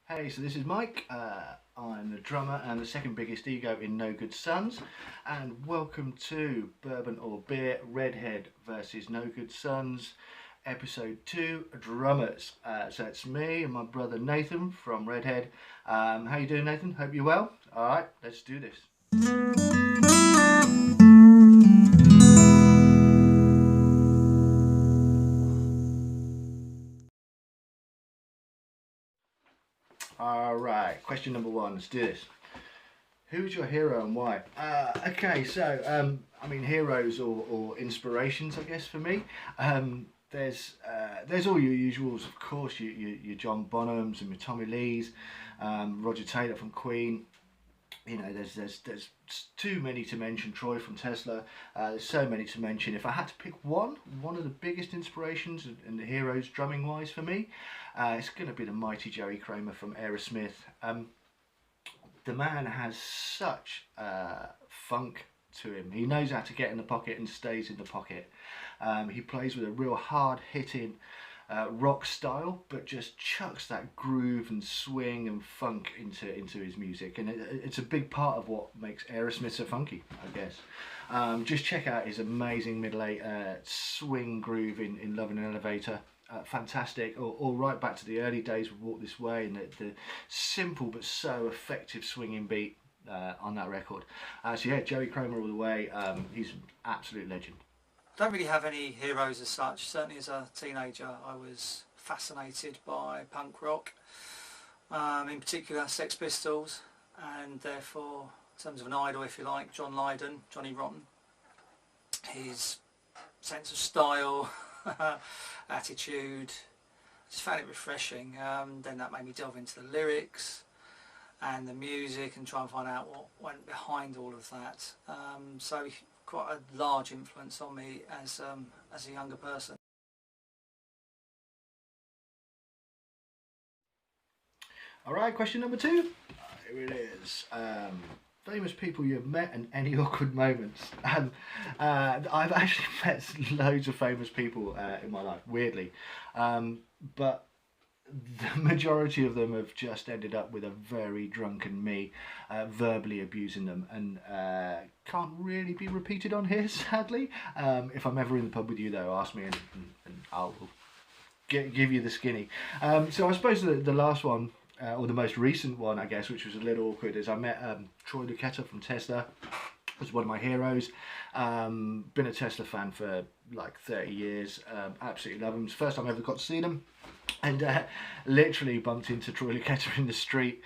Hey, so this is Mike. I'm the drummer and the second biggest ego in No Good Sons, and welcome to Bourbon or Beer Redhead versus No Good Sons, episode 2, Drummers. So it's me and my brother Nathan from Redhead. How you doing, Nathan? Hope you're well. All right, let's do this. All right, question number 1. Let's do this. Who's your hero and why? Okay, so heroes or inspirations, I guess for me. There's all your usuals, of course. Your John Bonhams and your Tommy Lees, Roger Taylor from Queen. You know, there's too many to mention. Troy from Tesla. There's so many to mention. If I had to pick one of the biggest inspirations and the heroes drumming wise for me, it's going to be the mighty Jerry Kramer from Aerosmith. The man has such funk to him. He knows how to get in the pocket and stays in the pocket. He plays with a real hard hitting rock style, but just chucks that groove and swing and funk into his music, and it's a big part of what makes Aerosmith so funky, I guess. Just check out his amazing middle eight swing groove in Love in an Elevator. Fantastic, or right back to the early days with Walk This Way, and the simple but so effective swinging beat on that record. So yeah, Jerry Kramer all the way. He's an absolute legend. Don't really have any heroes as such. Certainly as a teenager I was fascinated by punk rock, in particular Sex Pistols, and therefore in terms of an idol, if you like, John Lydon, Johnny Rotten. His sense of style, attitude, I just found it refreshing. Then that made me delve into the lyrics and the music and try and find out what went behind all of that. So quite a large influence on me as a younger person. All right, question number 2. Here it is. Famous people you have met and any awkward moments. I've actually met loads of famous people in my life, weirdly, but the majority of them have just ended up with a very drunken me verbally abusing them, and can't really be repeated on here, sadly. If I'm ever in the pub with you, though, ask me and I'll give you the skinny. So I suppose the last one, or the most recent one, I guess, which was a little awkward, is I met Troy from Tesla. Was one of my heroes. Been a Tesla fan for like 30 years. Absolutely love him. It's the first time I ever got to see them, and literally bumped into Troy Lucetta in the street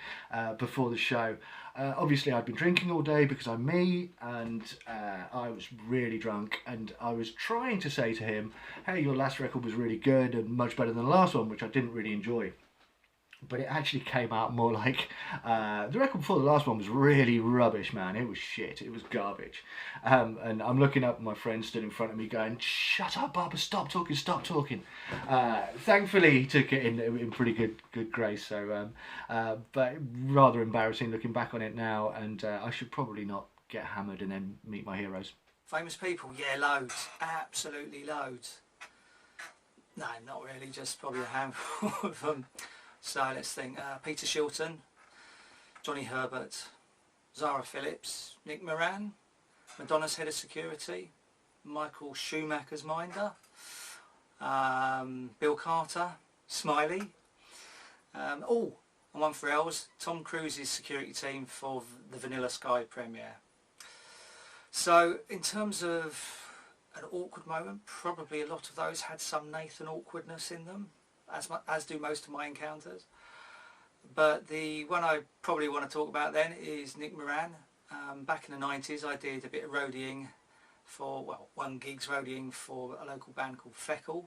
before the show. Obviously I'd been drinking all day because I'm me, and I was really drunk, and I was trying to say to him, hey, your last record was really good and much better than the last one, which I didn't really enjoy. But it actually came out more like the record before the last one was really rubbish, man. It was shit. It was garbage. And I'm looking up, and my friend stood in front of me going, shut up, Barbara, stop talking, stop talking. Thankfully, he took it in pretty good grace. So, but rather embarrassing looking back on it now, and I should probably not get hammered and then meet my heroes. Famous people, yeah, loads, absolutely loads. No, not really, just probably a handful of them. So let's think. Peter Shilton, Johnny Herbert, Zara Phillips, Nick Moran, Madonna's head of security, Michael Schumacher's minder, Bill Carter, Smiley. And one for Els, Tom Cruise's security team for the Vanilla Sky premiere. So in terms of an awkward moment, probably a lot of those had some Nathan awkwardness in them, as do most of my encounters. But the one I probably want to talk about then is Nick Moran. Back in the 90s I did a bit of roadieing one gig's roadieing for a local band called Feckle,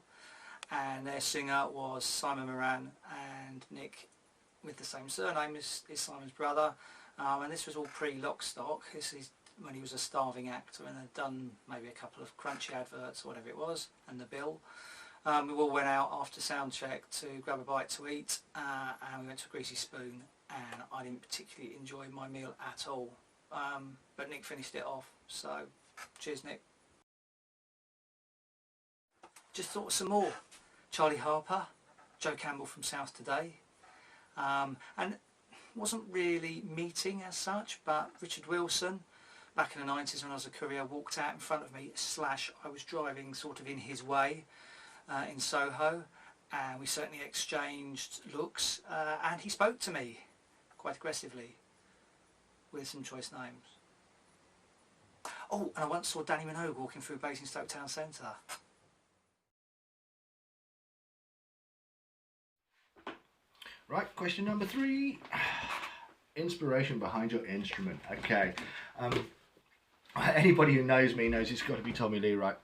and their singer was Simon Moran, and Nick, with the same surname, is Simon's brother. And this was all pre-Lock Stock. This is when he was a starving actor and had done maybe a couple of Crunchy adverts or whatever it was, and the bill. We all went out after sound check to grab a bite to eat, and we went to a Greasy Spoon, and I didn't particularly enjoy my meal at all, but Nick finished it off, so cheers Nick. Just thought of some more. Charlie Harper, Joe Campbell from South Today, And wasn't really meeting as such, but Richard Wilson, back in the 90s when I was a courier, walked out in front of me, / I was driving sort of in his way in Soho, and we certainly exchanged looks, and he spoke to me quite aggressively with some choice names. Oh, and I once saw Danny Minogue walking through Basingstoke Town Centre. Right, question number 3. Inspiration behind your instrument. Okay. Anybody who knows me knows it's got to be Tommy Lee, right?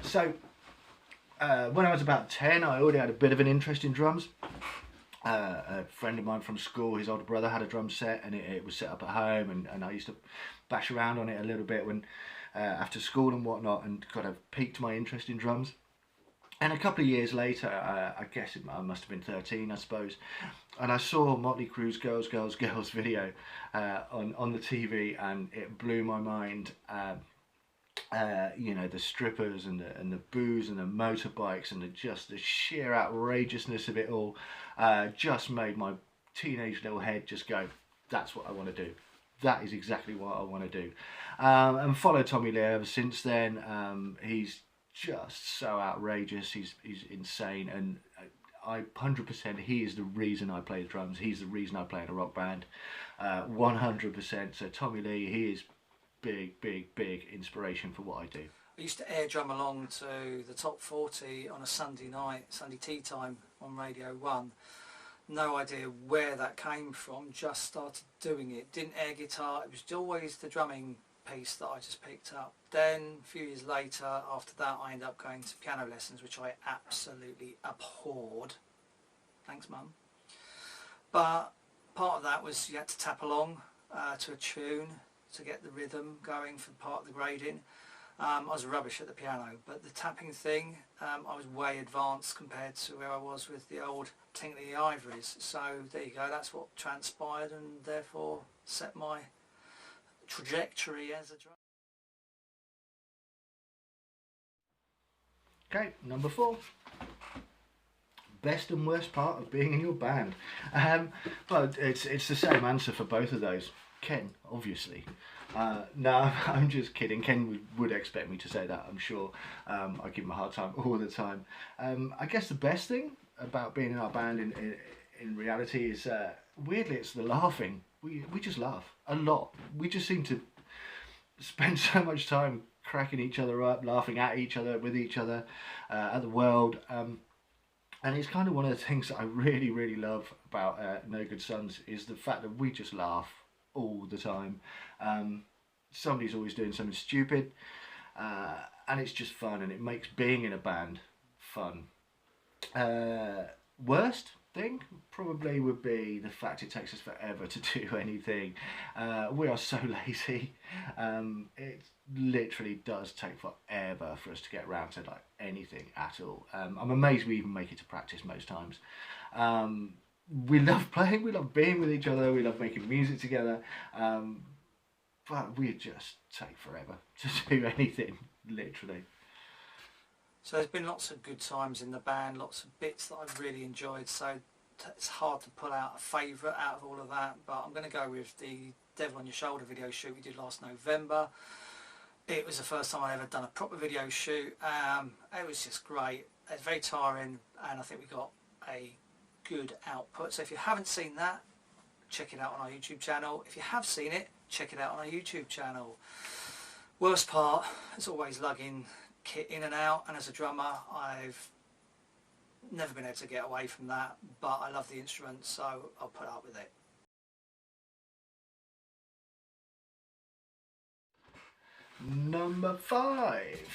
So when I was about 10, I already had a bit of an interest in drums. A friend of mine from school, his older brother had a drum set, and it was set up at home, and I used to bash around on it a little bit when after school and whatnot, and kind of piqued my interest in drums. And a couple of years later, I guess I must have been 13, I suppose, and I saw Motley Crue's Girls, Girls, Girls video on the TV, and it blew my mind. You know, the strippers and the booze and the motorbikes and the sheer outrageousness of it all just made my teenage little head just go, that's what I want to do. That is exactly what I want to do. And followed Tommy Lee ever since then. He's just so outrageous. He's insane, and I 100%, he is the reason I play the drums. He's the reason I play in a rock band. 100%. So Tommy Lee, he is big inspiration for what I do. I used to air drum along to the top 40 on a Sunday night, Sunday tea time on Radio 1. No idea where that came from, just started doing it. Didn't air guitar, it was always the drumming piece that I just picked up. Then a few years later, after that, I ended up going to piano lessons, which I absolutely abhorred. Thanks, Mum. But part of that was you had to tap along to a tune to get the rhythm going for part of the grading. I was rubbish at the piano, but the tapping thing, I was way advanced compared to where I was with the old tinkly ivories. So there you go, that's what transpired, and therefore set my trajectory as a drummer. Okay, number 4. Best and worst part of being in your band. Well, it's the same answer for both of those. Ken, obviously. No, I'm just kidding. Ken would expect me to say that, I'm sure. I give him a hard time all the time. I guess the best thing about being in our band in reality is, weirdly, it's the laughing. We just laugh a lot. We just seem to spend so much time cracking each other up, laughing at each other, with each other, at the world. And it's kind of one of the things that I really love about No Good Sons, is the fact that we just laugh all the time. Somebody's always doing something stupid, and it's just fun, and it makes being in a band fun. Worst thing probably would be the fact it takes us forever to do anything. We are so lazy. It literally does take forever for us to get around to like anything at all. I'm amazed we even make it to practice most times. We love playing, we love being with each other, we love making music together, but we just take forever to do anything, literally. So there's been lots of good times in the band, lots of bits that I've really enjoyed, so it's hard to pull out a favourite out of all of that, but I'm going to go with the Devil on Your Shoulder video shoot we did last November. It was the first time I'd ever done a proper video shoot. It was just great. It's very tiring, and I think we got a good output. So if you haven't seen that, check it out on our YouTube channel. If you have seen it, check it out on our YouTube channel. Worst part is always lugging kit in and out, and as a drummer I've never been able to get away from that, but I love the instrument, so I'll put up with it. Number 5.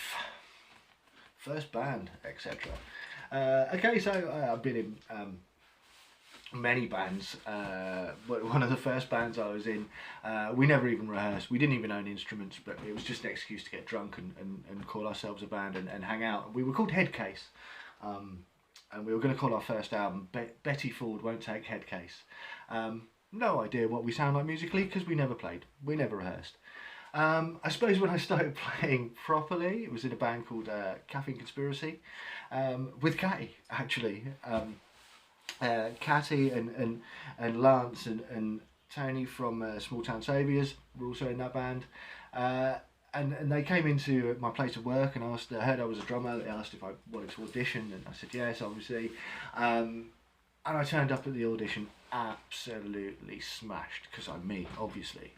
First band, etc. Okay, so I've been in many bands. But one of the first bands I was in, we never even rehearsed. We didn't even own instruments, but it was just an excuse to get drunk and call ourselves a band and hang out. We were called Headcase, and we were going to call our first album Betty Ford Won't Take Headcase. No idea what we sound like musically, because we never played, we never rehearsed. I suppose when I started playing properly, it was in a band called Caffeine Conspiracy, with Catty, actually. Catty and Lance and Tony from Small Town Saviours were also in that band. And they came into my place of work and asked. I heard I was a drummer. They asked if I wanted to audition, and I said yes, obviously. And I turned up at the audition, absolutely smashed, because I'm me, obviously.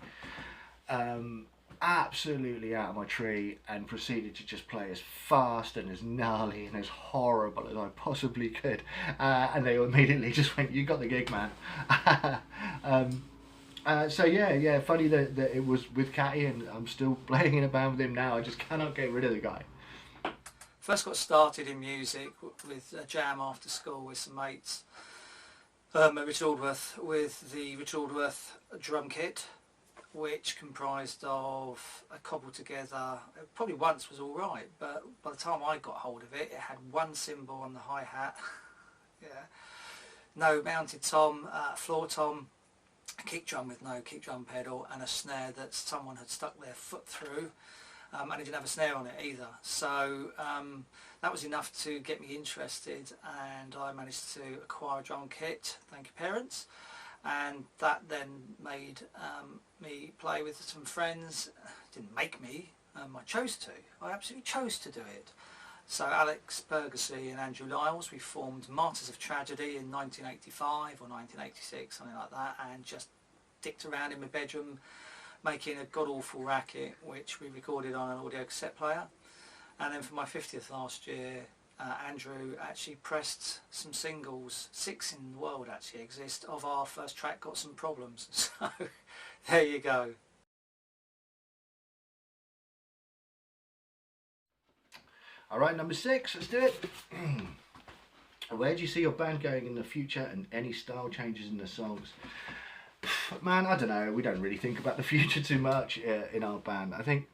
Absolutely out of my tree, and proceeded to just play as fast and as gnarly and as horrible as I possibly could. And they immediately just went, "You got the gig, man." So yeah, funny that it was with Catty, and I'm still playing in a band with him now. I just cannot get rid of the guy. First got started in music with a jam after school with some mates at Richard Aldworth, with the Richard Aldworth drum kit, which comprised of a cobbled together, it probably once was all right, but by the time I got hold of it, it had one cymbal on the hi-hat, yeah, no mounted tom, floor tom, a kick drum with no kick drum pedal, and a snare that someone had stuck their foot through, and it didn't have a snare on it either. So that was enough to get me interested, and I managed to acquire a drum kit, thank you parents, and that then made me play with some friends. Didn't make me, I chose to. I absolutely chose to do it. So Alex Bergesy and Andrew Lyles, we formed Martyrs of Tragedy in 1985 or 1986, something like that, and just dicked around in my bedroom making a god-awful racket, which we recorded on an audio cassette player. And then for my 50th last year, Andrew actually pressed some singles, 6 in the world actually exist, of our first track, Got Some Problems. So there you go. Alright, number 6, let's do it. Where do you see your band going in the future, and any style changes in the songs? Man, I don't know, we don't really think about the future too much in our band. I think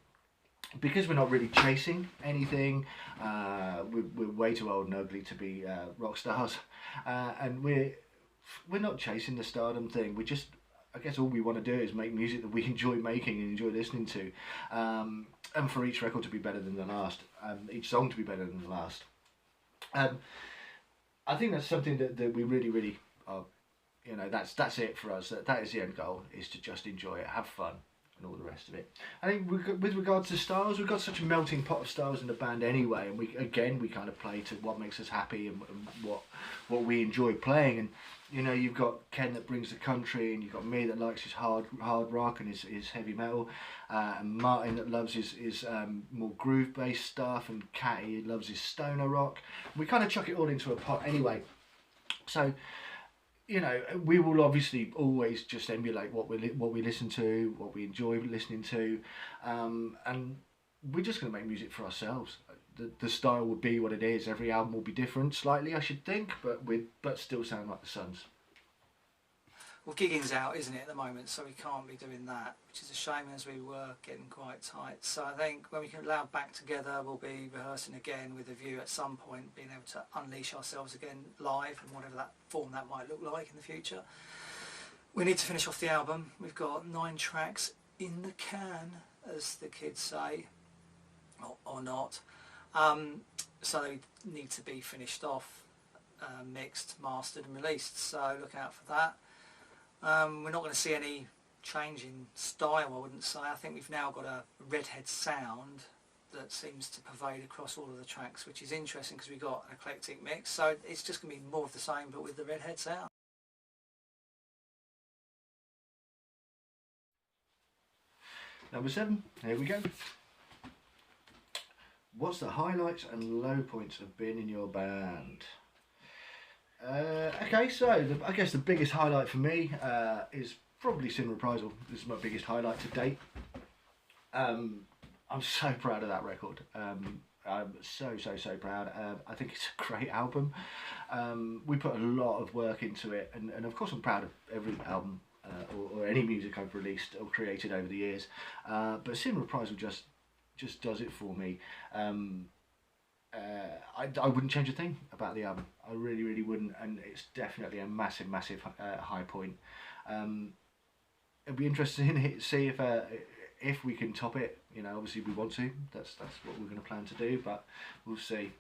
because we're not really chasing anything, we're way too old and ugly to be rock stars, and we're not chasing the stardom thing. We just, I guess all we want to do is make music that we enjoy making and enjoy listening to, and for each record to be better than the last, each song to be better than the last. I think that's something that we really are, you know, that's it for us. That is the end goal, is to just enjoy it, have fun, and all the rest of it. I think with regards to styles, we've got such a melting pot of styles in the band anyway, and we kind of play to what makes us happy and what we enjoy playing. And you know, you've got Ken that brings the country, and you've got me that likes his hard rock and his heavy metal, and Martin that loves his more groove based stuff, and Catty loves his stoner rock. We kind of chuck it all into a pot anyway. So, you know, we will obviously always just emulate what we listen to, what we enjoy listening to, and we're just going to make music for ourselves. The style will be what it is. Every album will be different slightly, I should think, but still sound like the Sons. Well, gigging's out, isn't it, at the moment, so we can't be doing that, which is a shame, as we were getting quite tight. So I think when we get allowed back together, we'll be rehearsing again with a view at some point being able to unleash ourselves again live, in whatever that form that might look like in the future. We need to finish off the album. We've got 9 tracks in the can, as the kids say, or not. So they need to be finished off, mixed, mastered and released, so look out for that. We're not going to see any change in style, I wouldn't say. I think we've now got a Redhead sound that seems to pervade across all of the tracks, which is interesting because we've got an eclectic mix, so it's just going to be more of the same but with the Redhead sound. Number 7, here we go. What's the highlights and low points of being in your band? Okay, so I guess the biggest highlight for me is probably Sin Reprisal. This is my biggest highlight to date. I'm so proud of that record. I'm so proud. I think it's a great album. We put a lot of work into it, and of course I'm proud of every album or any music I've released or created over the years. But Sin Reprisal just does it for me. I wouldn't change a thing about the album. I really wouldn't, and it's definitely a massive high point. It'd be interesting to see if we can top it. You know, obviously we want to. That's what we're going to plan to do, but we'll see.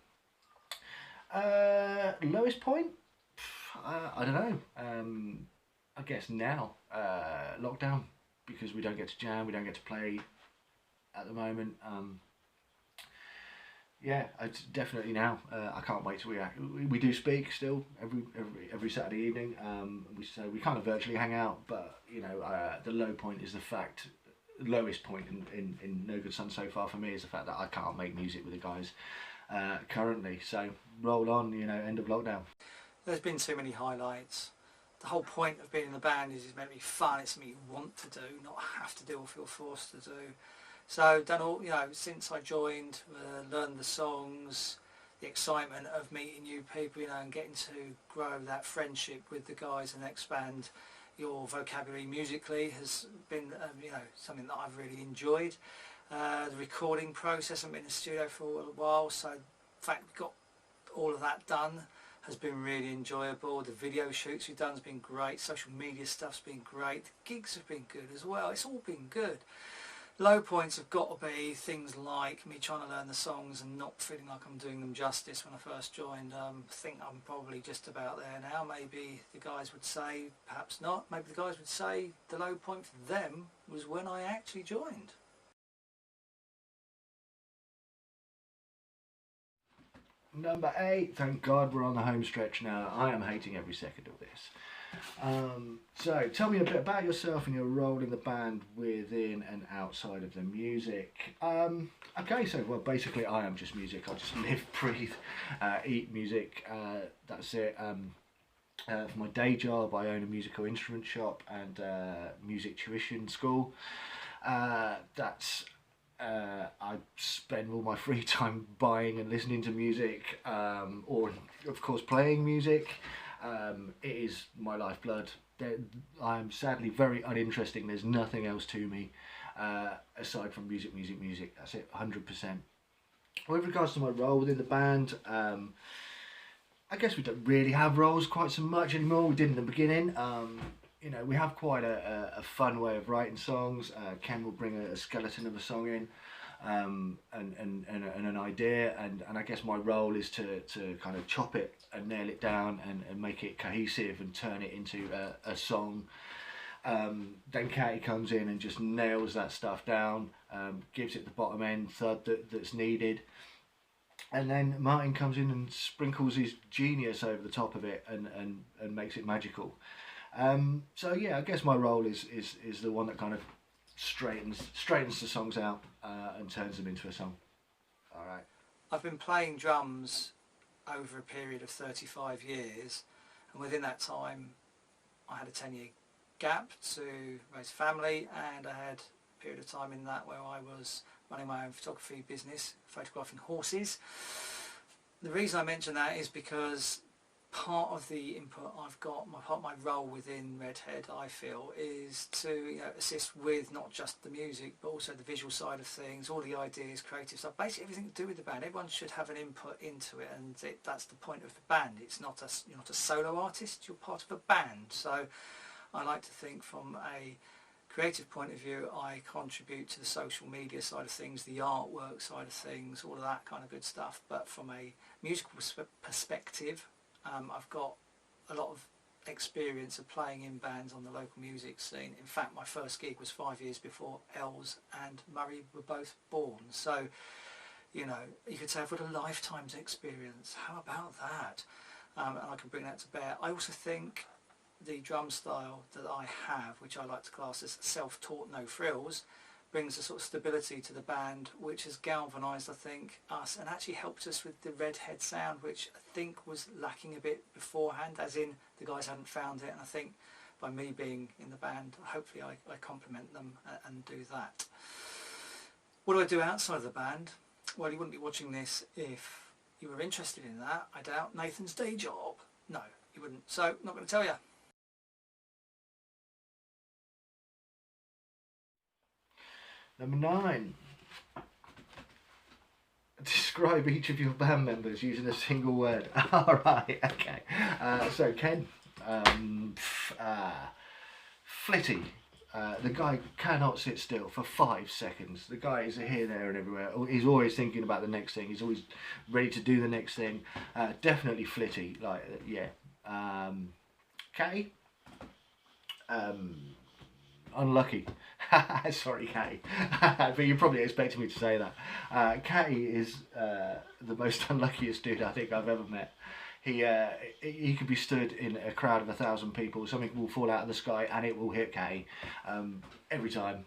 Lowest point? I don't know. I guess now, lockdown, because we don't get to jam, we don't get to play at the moment. Yeah, it's definitely now. I can't wait till we do speak still every Saturday evening. We kind of virtually hang out, but you know, the low point is the fact. Lowest point in No Good Sun so far for me is the fact that I can't make music with the guys currently. So roll on, you know, end of lockdown. There's been too many highlights. The whole point of being in the band is it's meant to be fun. It's something you want to do, not have to do or feel forced to do. So done all, you know, since I joined, learned the songs, the excitement of meeting new people, you know, and getting to grow that friendship with the guys and expand your vocabulary musically has been, you know, something that I've really enjoyed. The recording process, I've been in the studio for a while, so the fact we got all of that done has been really enjoyable. The video shoots we've done has been great. Social media stuff's been great. The gigs have been good as well. It's all been good. Low points have got to be things like me trying to learn the songs and not feeling like I'm doing them justice when I first joined. I think I'm probably just about there now. Maybe the guys would say, perhaps not. Maybe the guys would say the low point for them was when I actually joined. Number 8, thank God we're on the home stretch now. I am hating every second of this. So tell me a bit about yourself and your role in the band within and outside of the music. Okay, so well, basically I am just music. I just live, breathe, eat music. That's it. For my day job, I own a musical instrument shop and music tuition school. I spend all my free time buying and listening to music, or of course playing music. It is my lifeblood. I'm sadly very uninteresting. There's nothing else to me aside from music. That's it, 100%. With regards to my role within the band, I guess we don't really have roles quite so much anymore. We did in the beginning. You know, we have quite a fun way of writing songs. Ken will bring a skeleton of a song in, and an idea, and I guess my role is to kind of chop it and nail it down and make it cohesive and turn it into a song. Then Katie comes in and just nails that stuff down, gives it the bottom end thud that's needed. And then Martin comes in and sprinkles his genius over the top of it and makes it magical. So yeah, I guess my role is the one that kind of straightens the songs out and turns them into a song. All right. I've been playing drums over a period of 35 years, and within that time I had a 10-year gap to raise a family, and I had a period of time in that where I was running my own photography business, photographing horses. The reason I mention that is because part of the input I've got, my role within Redhead, I feel, is to assist with not just the music but also the visual side of things, all the ideas, creative stuff, basically everything to do with the band. Everyone should have an input into it, and that's the point of the band. It's not you're not a solo artist, you're part of a band. So I like to think from a creative point of view, I contribute to the social media side of things, the artwork side of things, all of that kind of good stuff. But from a musical perspective, I've got a lot of experience of playing in bands on the local music scene. In fact, my first gig was 5 years before Els and Murray were both born. So, you could say I've got a lifetime's experience. How about that? And I can bring that to bear. I also think the drum style that I have, which I like to class as self-taught, no frills, brings a sort of stability to the band, which has galvanised, I think, us and actually helped us with the Redhead sound, which I think was lacking a bit beforehand, as in the guys hadn't found it. And I think by me being in the band, hopefully I complement them and do that. What do I do outside of the band? Well, you wouldn't be watching this if you were interested in that. I doubt. Nathan's day job? No, you wouldn't. So, not going to tell you. Number 9. Describe each of your band members using a single word. Alright, okay. So Ken, flitty. The guy cannot sit still for 5 seconds. The guy is here, there and everywhere. He's always thinking about the next thing. He's always ready to do the next thing. Definitely flitty. Like, yeah, Catty, unlucky. Sorry, Catty. But you're probably expecting me to say that. Catty is the most unluckiest dude I think I've ever met. He could be stood in a crowd of 1,000 people. Something will fall out of the sky and it will hit Catty every time.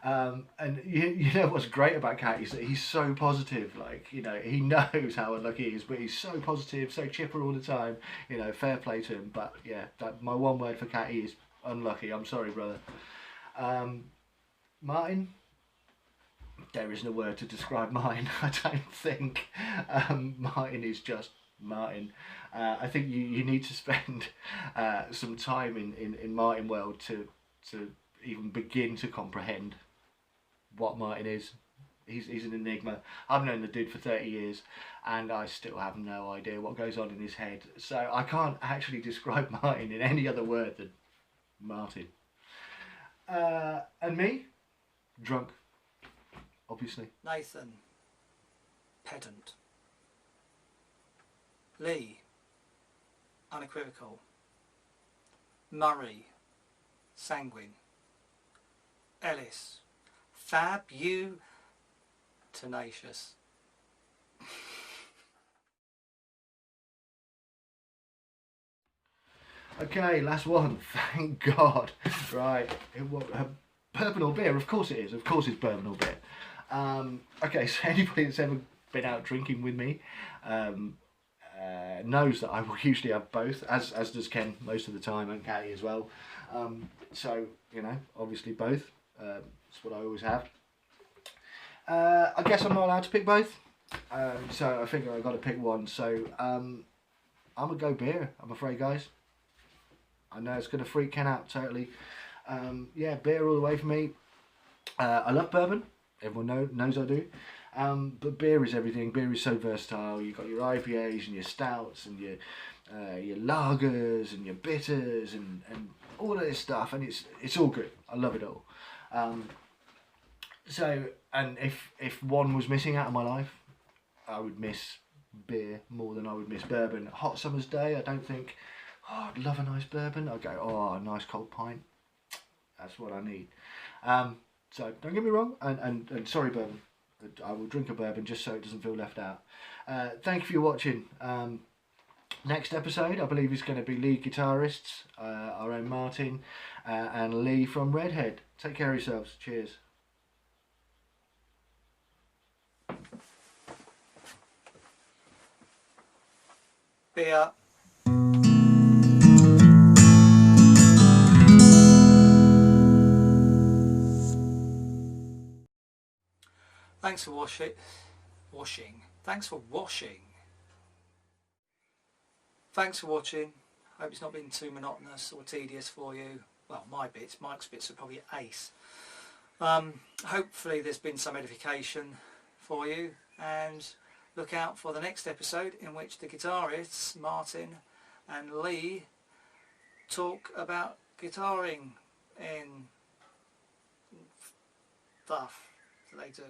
And you know what's great about Catty is that he's so positive. Like, you know, he knows how unlucky he is, but he's so positive, so chipper all the time. You know, fair play to him. But yeah, my one word for Catty is unlucky. I'm sorry, brother. Martin, there isn't a word to describe Martin. I don't think. Martin is just Martin. I think you need to spend some time in Martin world to even begin to comprehend what Martin is. He's an enigma. I've known the dude for 30 years and I still have no idea what goes on in his head. So I can't actually describe Martin in any other word than Martin. And me? Drunk. Obviously. Nathan, pedant. Lee, unequivocal. Murray, sanguine. Ellis, tenacious. Okay, last one. Thank God. Right. Bourbon or beer? Of course it is. Of course it's bourbon or beer. Okay, so anybody that's ever been out drinking with me knows that I will usually have both, as does Ken most of the time, and Catty as well. So, you know, obviously both. That's what I always have. I guess I'm not allowed to pick both. So I figure I've got to pick one. So I'm going to go beer, I'm afraid, guys. I know it's going to freak Ken out totally. Yeah, beer all the way for me. I love bourbon. Everyone knows I do. But beer is everything. Beer is so versatile. You've got your IPAs and your stouts and your lagers and your bitters and all of this stuff. And it's all good. I love it all. So, and if one was missing out of my life, I would miss beer more than I would miss bourbon. Hot summer's day, I don't think, oh, I'd love a nice bourbon. I'd go, oh, a nice cold pint. That's what I need. So don't get me wrong, and sorry, bourbon. I will drink a bourbon just so it doesn't feel left out. Thank you for watching. Next episode, I believe, is going to be lead guitarists, our own Martin and Lee from Redhead. Take care of yourselves. Cheers. Beer. Thanks for washing. Thanks for washing. Thanks for watching. Hope it's not been too monotonous or tedious for you. Well, Mike's bits are probably ace. Hopefully there's been some edification for you, and look out for the next episode in which the guitarists Martin and Lee talk about guitaring in stuff that they do.